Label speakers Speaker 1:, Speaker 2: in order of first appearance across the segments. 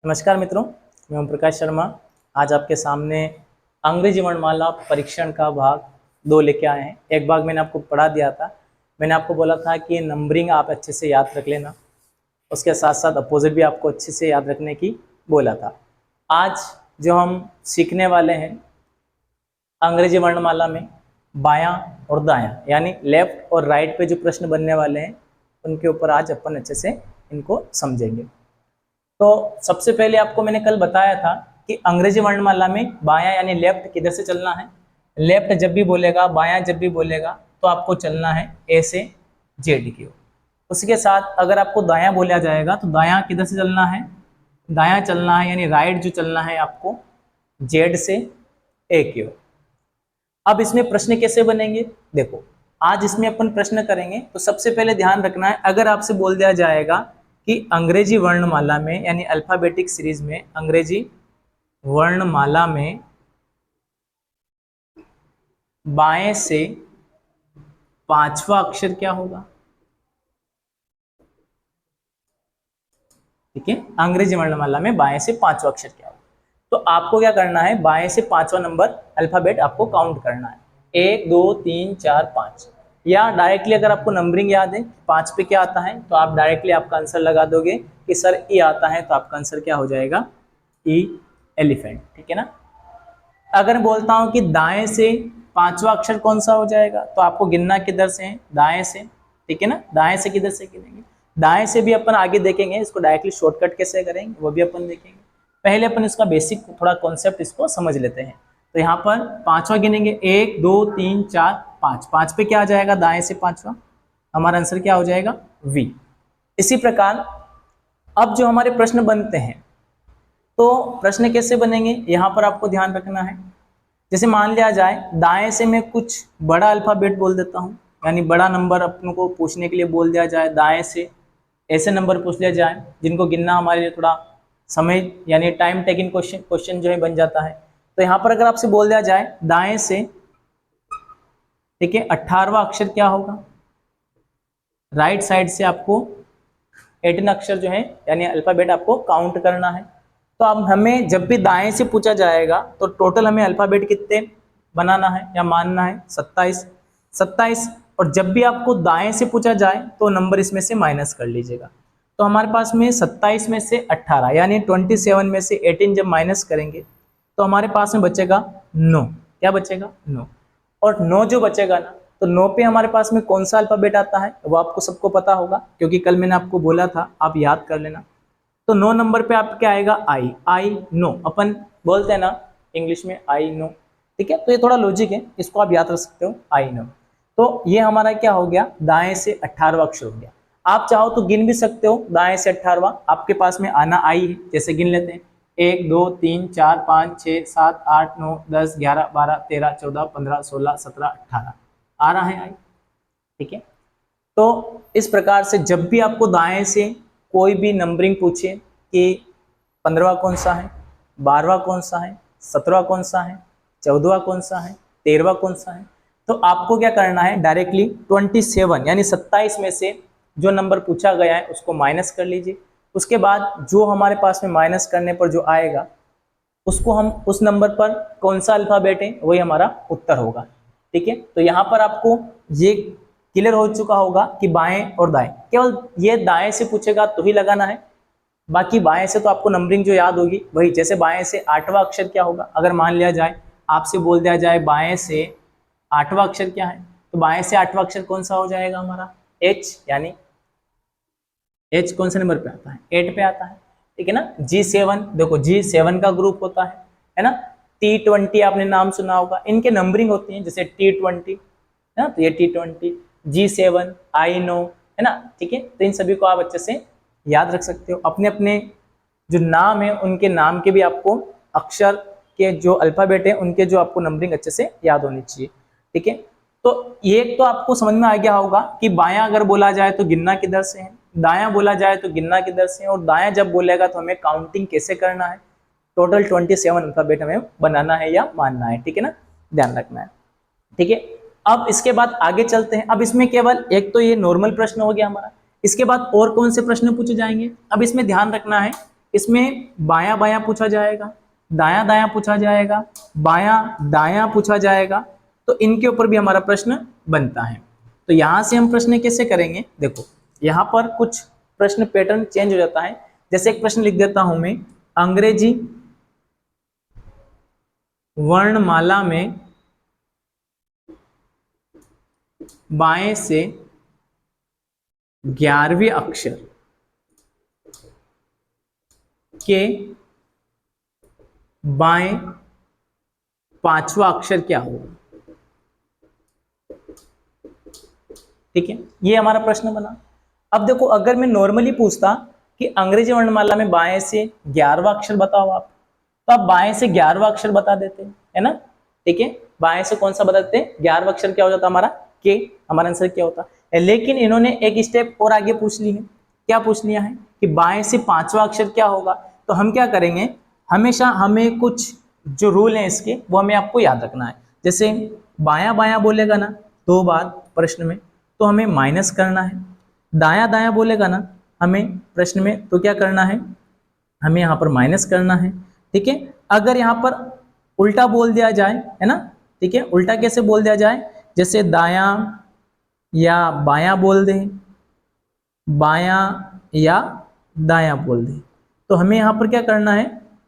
Speaker 1: नमस्कार मित्रों, मैं ओम प्रकाश शर्मा। आज आपके सामने अंग्रेजी वर्णमाला परीक्षण का भाग 2 लेके आए हैं। एक भाग मैंने आपको पढ़ा दिया था। मैंने आपको बोला था कि नंबरिंग आप अच्छे से याद रख लेना, उसके साथ साथ अपोजिट भी आपको अच्छे से याद रखने की बोला था। आज जो हम सीखने वाले हैं अंग्रेजी वर्णमाला में बायां और दायां यानी लेफ्ट और राइट पे जो प्रश्न बनने वाले हैं उनके ऊपर आज अपन अच्छे से इनको समझेंगे। तो सबसे पहले आपको मैंने कल बताया था कि अंग्रेजी वर्णमाला में बायां यानी लेफ्ट किधर से चलना है। लेफ्ट जब भी बोलेगा, बायां जब भी बोलेगा तो आपको चलना है ए से जेड की ओर। उसके साथ अगर आपको दायां बोला जाएगा तो दायां किधर से चलना है, दायां चलना है यानी राइट जो चलना है आपको जेड से ए की ओर। अब इसमें प्रश्न कैसे बनेंगे, देखो आज इसमें अपन प्रश्न करेंगे। तो सबसे पहले ध्यान रखना है, अगर आपसे बोल दिया जाएगा कि अंग्रेजी वर्णमाला में यानी अल्फाबेटिक सीरीज में अंग्रेजी वर्णमाला में बाएं से पांचवा अक्षर क्या होगा, ठीक है। अंग्रेजी वर्णमाला में बाएं से पांचवा अक्षर क्या होगा, तो आपको क्या करना है, बाएं से पांचवा नंबर अल्फाबेट आपको काउंट करना है। 1 2 3 4 5, या डायरेक्टली अगर आपको नंबरिंग याद है 5 पे क्या आता है तो आप डायरेक्टली आपका आंसर लगा दोगे कि सर ई आता है, तो आपका आंसर क्या हो जाएगा, ई एलिफेंट, ठीक है ना। अगर बोलता हूं कि दाएं से पांचवा अक्षर कौन सा हो जाएगा तो आपको गिनना किधर से है, दाएं से, ठीक है ना। दाएं से किधर से गिनेंगे, दाएं से भी अपन आगे देखेंगे, इसको डायरेक्टली शॉर्टकट कैसे करेंगे वो भी अपन देखेंगे। पहले अपन इसका बेसिक थोड़ा कॉन्सेप्ट इसको समझ लेते हैं। तो यहाँ पर पांचवा गिनेंगे, 1 2 3 4 5, 5 पे क्या आ जाएगा, दाएं से पांचवा, हमारा आंसर क्या हो जाएगा, वी। इसी प्रकार अब जो हमारे प्रश्न बनते हैं तो प्रश्न कैसे बनेंगे यहाँ पर आपको ध्यान रखना है। जैसे मान लिया जाए दाएं से मैं कुछ बड़ा अल्फाबेट बोल देता हूँ, यानी बड़ा नंबर अपन को पूछने के लिए बोल दिया जाए, दाएं से ऐसे नंबर पूछ लिया जाए जिनको गिनना हमारे लिए थोड़ा समय यानी टाइम टेकिंग क्वेश्चन जो है बन जाता है। तो यहाँ पर अगर आपसे बोल दिया जाए दाएं से, ठीक है, 18वां अक्षर क्या होगा, राइट साइड से आपको 18 अक्षर जो है यानी अल्फाबेट आपको काउंट करना है। तो अब हमें जब भी दाएं से पूछा जाएगा तो टोटल हमें अल्फाबेट कितने बनाना है या मानना है, 27। और जब भी आपको दाएं से पूछा जाए तो नंबर इसमें से माइनस कर लीजिएगा। तो हमारे पास में 27 में से 18 यानी 27 में से 18 जब माइनस करेंगे तो हमारे पास में बचेगा 9। क्या बचेगा, 9। और 9 जो बचेगा ना, तो 9 पे हमारे पास में कौन सा अल्फाबेट आता है वो आपको सबको पता होगा, क्योंकि कल मैंने आपको बोला था, आप याद कर लेना। तो 9 नंबर पे आप क्या आएगा, आई नो, अपन बोलते हैं ना इंग्लिश में आई नो, ठीक है। तो ये थोड़ा लॉजिक है, इसको आप याद रख सकते हो, आई नो। तो ये हमारा क्या हो गया, दाएं से 18वां अक्षर हो गया। आप चाहो तो गिन भी सकते हो, दाएं से 18वां आपके पास में आना आई है, जैसे गिन लेते हैं 1 2 3 4 5 6 7 8 9 10 11 12 13 14 15 16 17 18 आ रहा है आई, ठीक है। तो इस प्रकार से जब भी आपको दाएं से कोई भी नंबरिंग पूछे कि 15वां कौन सा है, 12वां कौन सा है, 17वां कौन सा है, 14वां कौन सा है, 13वां कौन सा है, तो आपको क्या करना है, डायरेक्टली 27 यानी 27 में से जो नंबर पूछा गया है उसको माइनस कर लीजिए। उसके बाद जो हमारे पास में माइनस करने पर जो आएगा उसको हम उस नंबर पर कौन सा अल्फाबेट है वही हमारा उत्तर होगा, ठीक है। तो यहाँ पर आपको ये क्लियर हो चुका होगा कि बाएं और दाएं, केवल ये दाएं से पूछेगा तो ही लगाना है, बाकी बाएं से तो आपको नंबरिंग जो याद होगी वही। जैसे बाएं से 8वां अक्षर क्या होगा, अगर मान लिया जाए आपसे बोल दिया जाए बाएं से 8वां अक्षर क्या है, तो बाएं से 8वां अक्षर कौन सा हो जाएगा हमारा, एच, यानी एच कौन से नंबर पे आता है, 8 पे आता है, ठीक है ना। G7, देखो G7 का ग्रुप होता है ना। T20 आपने नाम सुना होगा, इनके नंबरिंग होती है, जैसे T20 है ना, तो ये T20, G7, आई नो, है ना, ठीक है। तो इन सभी को आप अच्छे से याद रख सकते हो। अपने अपने जो नाम है उनके नाम के भी आपको अक्षर के जो अल्फाबेट है उनके जो आपको नंबरिंग अच्छे से याद होनी चाहिए, ठीक है। तो ये तो आपको समझ में आ गया होगा कि बायां अगर बोला जाए तो गिनना किधर से है, दायां बोला जाए तो गिनना किधर से है, और दायां जब बोलेगा तो हमें काउंटिंग कैसे करना है, टोटल 27 अल्फाबेट हमें बनाना है या मानना है, ठीक है ना, ध्यान रखना है, ठीक है। अब इसके बाद आगे चलते हैं। अब इसमें केवल एक तो ये नॉर्मल प्रश्न हो गया हमारा, इसके बाद और कौन से प्रश्न पूछे जाएंगे। अब इसमें ध्यान रखना है इसमें बायां बायां पूछा जाएगा, दायां दायां पूछा जाएगा, बायां दायां पूछा जाएगा, तो इनके ऊपर भी हमारा प्रश्न बनता है। तो यहां से हम प्रश्न कैसे करेंगे, देखो यहां पर कुछ प्रश्न पैटर्न चेंज हो जाता है। जैसे एक प्रश्न लिख देता हूं मैं, अंग्रेजी वर्णमाला में बाएं से 11वें अक्षर के बाएं 5वां अक्षर क्या होगा। ठीक है, ये हमारा प्रश्न बना। अब देखो अगर मैं नॉर्मली पूछता कि अंग्रेजी वर्णमाला में बाएं से 11वां अक्षर बताओ आप, तो आप बाएं से 11वां अक्षर बता देते, है ना। ठीक है, बाएं से कौन सा बता देते, 11वां अक्षर क्या हो जाता हमारा, के, हमारा आंसर क्या होता है। लेकिन इन्होंने एक स्टेप और आगे पूछ ली है, क्या पूछ लिया है कि बाएं से 5वां अक्षर क्या होगा। तो हम क्या करेंगे, हमेशा हमें कुछ जो रूल है इसके वो हमें आपको याद रखना है। जैसे बायां बायां बोलेगा ना 2 बार प्रश्न में, तो हमें माइनस करना है। दायां दायां बोलेगा ना हमें प्रश्न में, तो क्या करना है, हमें यहाँ पर माइनस करना है। ठीक है, अगर यहाँ पर उल्टा बोल दिया जाए, है ना, ठीक है, उल्टा कैसे बोल दिया जाए, जैसे दायां या बायां बोल दे, बायां या दायां बोल दे, तो हमें यहाँ पर क्या करना है,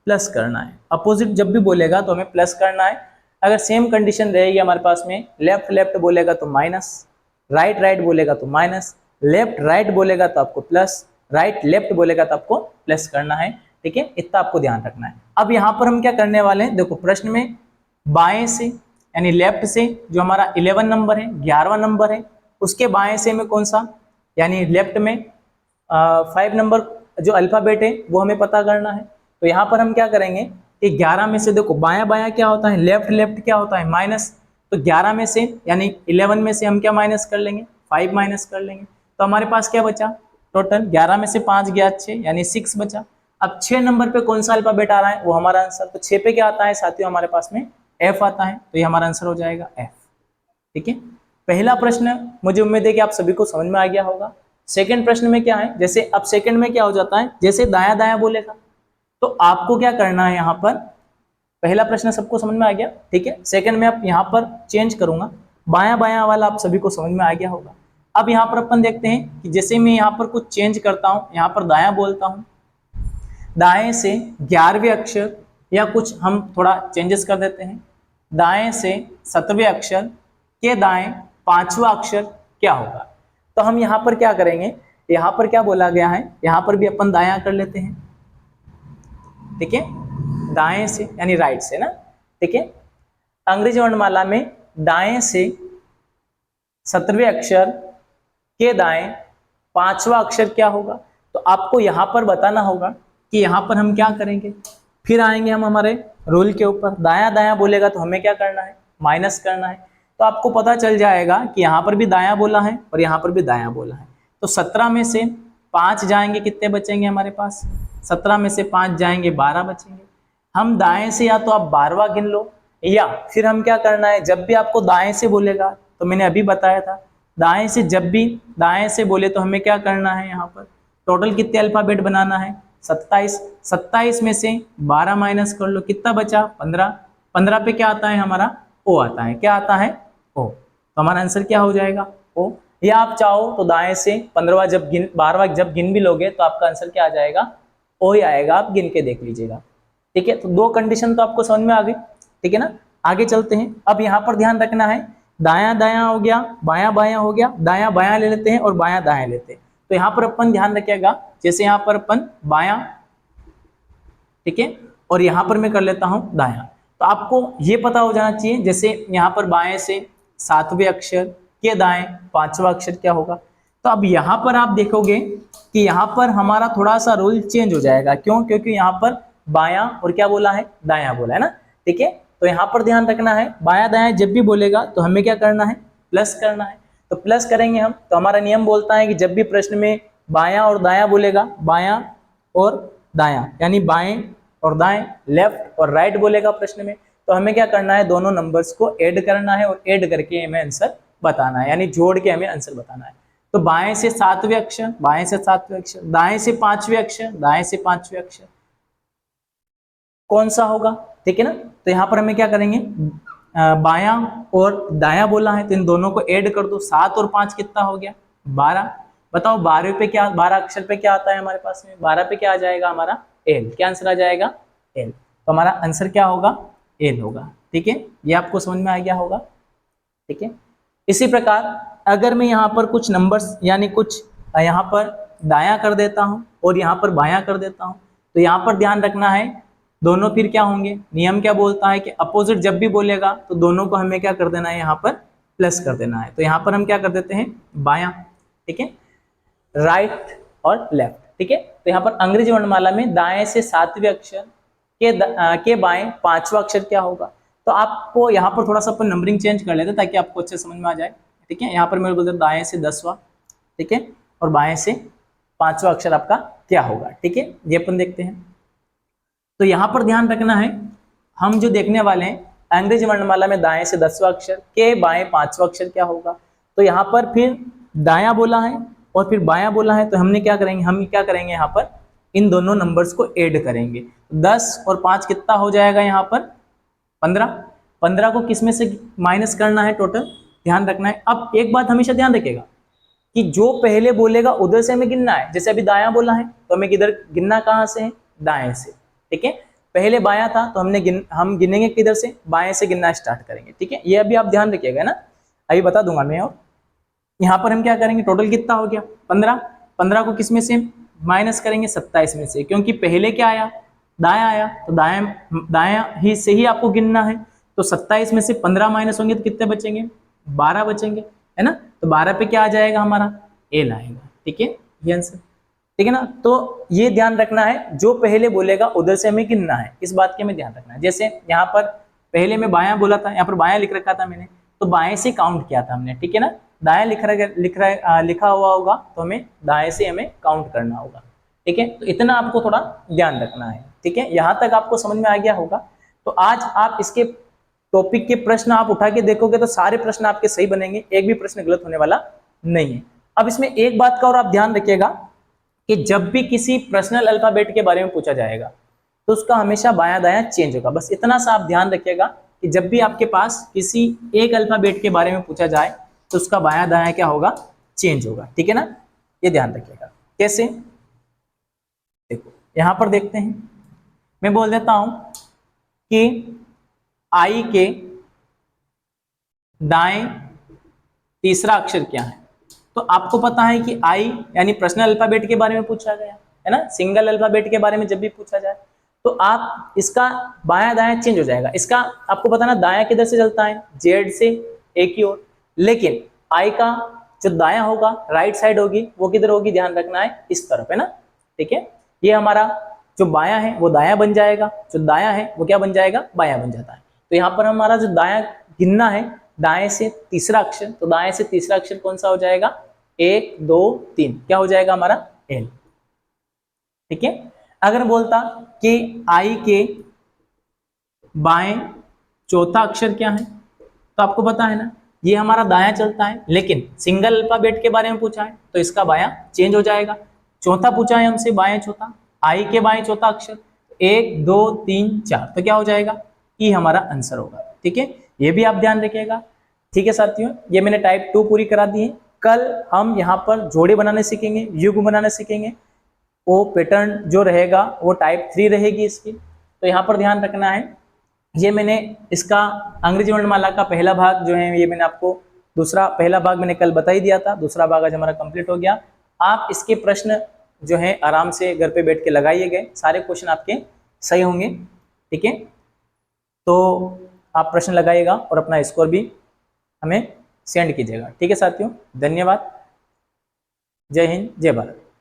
Speaker 1: प्लस करना है। अपोजिट जब भी बोलेगा तो हमें प्लस करना है। अगर सेम कंडीशन रहेगी हमारे पास में, लेफ्ट लेफ्ट बोलेगा तो माइनस, राइट राइट बोलेगा तो माइनस, लेफ्ट राइट बोलेगा तो आपको प्लस, राइट लेफ्ट बोलेगा तो आपको प्लस करना है। ठीक है, इतना आपको ध्यान रखना है। अब यहाँ पर हम क्या करने वाले हैं, देखो प्रश्न में बाएं से यानी लेफ्ट से जो हमारा 11 नंबर है, 11वां नंबर है, उसके बाएं से में कौन सा, यानी लेफ्ट में 5 नंबर जो अल्फाबेट है वो हमें पता करना है। तो यहाँ पर हम क्या करेंगे कि 11 में से, देखो बायां बायां क्या होता है, लेफ्ट लेफ्ट क्या होता है, माइनस। तो 11 में से यानी 11 में से हम क्या माइनस कर लेंगे, 5 माइनस कर लेंगे। तो हमारे पास क्या बचा, टोटल 11 में से 5 गया 6, यानी 6 बचा। अब 6 नंबर पे कौन सा अल्फाबेट आ रहा है वो हमारा आंसर, तो 6 पे क्या आता है साथियों, हमारे पास में एफ आता है, तो ये हमारा आंसर हो जाएगा एफ। ठीक है, पहला प्रश्न मुझे उम्मीद है कि आप सभी को समझ में आ गया होगा। सेकंड प्रश्न में क्या है, जैसे अब सेकंड में क्या हो जाता है, जैसे दाया दाया बोलेगा तो आपको क्या करना है, यहाँ पर पहला प्रश्न सबको समझ में आ गया। ठीक है, सेकंड में आप यहाँ पर चेंज करूंगा, बायां बायां वाला आप सभी को समझ में आ गया होगा। अब यहाँ पर अपन देखते हैं कि जैसे मैं यहाँ पर कुछ चेंज करता हूँ, यहाँ पर दायां बोलता हूँ, दाएं से 11वें अक्षर, या कुछ हम थोड़ा चेंजेस कर देते हैं, दाएं से 7वें अक्षर के दाएं 5वां अक्षर क्या होगा। तो हम यहाँ पर क्या करेंगे, यहाँ पर क्या बोला गया है, यहाँ पर भी अपन दायां कर लेते हैं। ठीक है, दाएं से यानी राइट से ना। ठीक है, अंग्रेजी वर्णमाला में दाएं से 17वें अक्षर के दाएं 5वां अक्षर क्या होगा। तो आपको यहां पर बताना होगा कि यहां पर हम क्या करेंगे। फिर आएंगे हम हमारे रूल के ऊपर, दायां दायां बोलेगा तो हमें क्या करना है, माइनस करना है। तो आपको पता चल जाएगा कि यहां पर भी दायां बोला है और यहां पर भी दायां बोला है। तो 17 में से 5 जाएंगे, कितने बचेंगे हमारे पास, 17 में से 5 जाएंगे 12 बचेंगे। हम दाएं से या तो आप 12वां गिन लो, या फिर हम क्या करना है, जब भी आपको दाएं से बोलेगा, तो मैंने अभी बताया था दाएं से, जब भी दाएं से बोले तो हमें क्या करना है, यहाँ पर टोटल कितने अल्फाबेट बनाना है, 27। 27 में से 12 माइनस कर लो, कितना बचा, 15। 15 पे क्या आता है हमारा, ओ आता है, क्या आता है, ओ। तो हमारा आंसर क्या हो जाएगा, ओ। या आप चाहो तो दाएं से 15वां जब गिन, 12वां जब गिन भी लोगे तो आपका आंसर क्या आ जाएगा, ओ ही आएगा, आप गिन के देख लीजिएगा। ठीक है, तो 2 कंडीशन तो आपको समझ में आ गई। ठीक है ना, आगे चलते हैं। अब यहाँ पर ध्यान रखना है, दायां दायां हो गया, बायां बायां हो गया, दायां बायां ले लेते हैं और बायां दायां लेते हैं। तो यहाँ पर अपन ध्यान रखिएगा, जैसे यहाँ पर अपन बायां, ठीक है, और यहाँ पर मैं कर लेता हूँ दायां। तो आपको ये पता हो जाना चाहिए, जैसे यहाँ पर बाएं से 7वें अक्षर के दाएं 5वां अक्षर क्या होगा। तो अब यहाँ पर आप देखोगे कि यहाँ पर हमारा थोड़ा सा रूल चेंज हो जाएगा। क्यों, क्योंकि यहाँ पर बायां और क्या बोला है, दायां बोला है ना। ठीक है, तो यहाँ पर ध्यान रखना है, बायां दायां जब भी बोलेगा तो हमें क्या करना है, प्लस करना है। तो प्लस करेंगे हम, तो हमारा नियम बोलता है कि जब भी प्रश्न में बायां और दायां बोलेगा, बायां और दायां यानी बाएं और दाएं, लेफ्ट और राइट बोलेगा प्रश्न में, तो हमें क्या करना है, दोनों नंबर्स को ऐड करना है और ऐड करके हमें आंसर बताना है, यानी जोड़ के हमें आंसर बताना है। तो बाएं से सातवें अक्षर, बाएं से सातवें अक्षर, दाएं से पांचवें अक्षर, दाएं से पांचवें अक्षर, कौन सा होगा? ठीक है ना। तो यहाँ पर हमें क्या करेंगे, बायां और दायां बोला है तो इन दोनों को ऐड कर दो, 7 और 5 कितना हो गया? 12। बताओ 12 पे क्या, 12 अक्षर पे क्या आता है हमारे पास में? 12 पे क्या आ जाएगा हमारा? एल। क्या आंसर आ जाएगा? एल। तो हमारा आंसर क्या होगा? एल होगा। ठीक है, ये आपको समझ में आ गया होगा। ठीक है, इसी प्रकार अगर मैं यहाँ पर कुछ नंबर्स यानी कुछ यहाँ पर दायां कर देता हूँ और यहाँ पर बायां कर देता हूँ, तो यहाँ पर ध्यान रखना है दोनों फिर क्या होंगे? नियम क्या बोलता है कि अपोजिट जब भी बोलेगा तो दोनों को हमें क्या कर देना है? यहाँ पर प्लस कर देना है। तो यहाँ पर हम क्या कर देते हैं? बायां। ठीक है, राइट और लेफ्ट। ठीक है, तो यहाँ पर अंग्रेजी वर्णमाला में दाएं से सातवें अक्षर के बाएं पांचवा अक्षर क्या होगा? तो आपको यहाँ पर थोड़ा सा अपन नंबरिंग चेंज कर लेते हैं ताकि आपको अच्छे समझ में आ जाए। ठीक है, यहाँ पर मेरे बोलते दाएं से 10वां, ठीक है, और बाएं से पांचवा अक्षर आपका क्या होगा? ठीक है, ये अपन देखते हैं। तो यहाँ पर ध्यान रखना है, हम जो देखने वाले हैं अंग्रेजी वर्णमाला में दाएं से 10वां अक्षर के बाएं पांचवा अक्षर क्या होगा। तो यहाँ पर फिर दायां बोला है और फिर बायां बोला है, तो हमने क्या करेंगे, हम क्या करेंगे यहाँ पर इन दोनों नंबर्स को ऐड करेंगे। 10 और 5 कितना हो जाएगा यहाँ पर? 15। 15 को किस में से माइनस करना है? टोटल ध्यान रखना है। अब एक बात हमेशा ध्यान रखिएगा कि जो पहले बोलेगा उधर से हमें गिनना है। जैसे अभी दायां बोला है तो हमें किधर गिनना, कहाँ से है? दाएं से। ठीक है, पहले बायां था तो हम गिनेंगे किधर से? बाएं से गिनना स्टार्ट करेंगे। ठीक है, ये अभी आप ध्यान रखिएगा ना, अभी बता दूंगा मैं। और यहाँ पर हम क्या करेंगे, टोटल कितना हो गया? 15। 15 को किस में से माइनस करेंगे? 27 में से, क्योंकि पहले क्या आया? दायां आया, तो दायां ही से ही आपको गिनना है। तो 27 में से 15 माइनस होंगे तो कितने बचेंगे? 12 बचेंगे, है ना। तो 12 पे क्या आ जाएगा हमारा? एल आएगा। ठीक है, ये आंसर। ठीक है ना, तो ये ध्यान रखना है, जो पहले बोलेगा उधर से हमें गिनना है, इस बात के हमें ध्यान रखना है। जैसे यहाँ पर पहले मैं बायां बोला था, यहाँ पर बायां लिख रखा था मैंने, तो बाएं से काउंट किया था हमने। ठीक है ना, दाएं लिखा हुआ होगा तो हमें दाएं से हमें काउंट करना होगा। ठीक है, तो इतना आपको थोड़ा ध्यान रखना है। ठीक है, यहाँ तक आपको समझ में आ गया होगा। तो आज आप इसके टॉपिक के प्रश्न आप उठा के देखोगे तो सारे प्रश्न आपके सही बनेंगे, एक भी प्रश्न गलत होने वाला नहीं है। अब इसमें एक बात का और आप ध्यान रखिएगा कि जब भी किसी पर्सनल अल्फाबेट के बारे में पूछा जाएगा तो उसका हमेशा बायां दायां चेंज होगा। बस इतना सा आप ध्यान रखिएगा कि जब भी आपके पास किसी एक अल्फाबेट के बारे में पूछा जाए तो उसका बायां दायां क्या होगा? चेंज होगा। ठीक है ना, ये ध्यान रखिएगा। कैसे? देखो यहां पर देखते हैं, मैं बोल देता हूं कि आई के दाएं तीसरा अक्षर क्या है। तो आपको पता है कि आई यानी पर्सनल अल्फाबेट के बारे में पूछा गया है ना, सिंगल अल्फाबेट के बारे में जब भी पूछा जाए तो आप इसका बायां दायां चेंज हो जाएगा। इसका आपको पता ना दायां किधर से चलता है? जेड से एक ही ओर, लेकिन आई का जो दायां होगा, राइट साइड होगी, वो किधर होगी? ध्यान रखना है, इस तरफ, है ना। ठीक है, ये हमारा जो बायां है वो दायां बन जाएगा, जो दायां है वो क्या बन जाएगा? बायां बन जाता है। तो यहाँ पर हमारा जो दायां गिनना है, दाएं से तीसरा अक्षर, तो दाएं से तीसरा अक्षर कौन सा हो जाएगा? 1 2 3, क्या हो जाएगा हमारा? एल। ठीक है, अगर बोलता कि आई के बाएं चौथा अक्षर क्या है, तो आपको पता है ना ये हमारा दायां चलता है, लेकिन सिंगल अल्फाबेट के बारे में पूछा है तो इसका बायां चेंज हो जाएगा। चौथा पूछा है हमसे, बाएं चौथा, आई के बाएं चौथा अक्षर, 1 2 3 4, तो क्या हो जाएगा? ई हमारा आंसर होगा। ठीक है, ये भी आप ध्यान रखिएगा। ठीक है साथियों, ये मैंने टाइप 2 पूरी करा दी है। कल हम यहाँ पर जोड़े बनाने सीखेंगे, युग्म बनाने सीखेंगे। वो पैटर्न जो रहेगा वो टाइप 3 रहेगी इसकी। तो यहाँ पर ध्यान रखना है, ये मैंने इसका अंग्रेजी वर्णमाला का पहला भाग जो है ये मैंने आपको पहला भाग मैंने कल बता ही दिया था, दूसरा भाग आज हमारा कंप्लीट हो गया। आप इसके प्रश्न जो है आराम से घर पे बैठ के लगाइए गए, सारे क्वेश्चन आपके सही होंगे। ठीक है, तो आप प्रश्न लगाइएगा और अपना स्कोर भी हमें सेंड कीजिएगा। ठीक है साथियों, धन्यवाद। जय हिंद, जय भारत।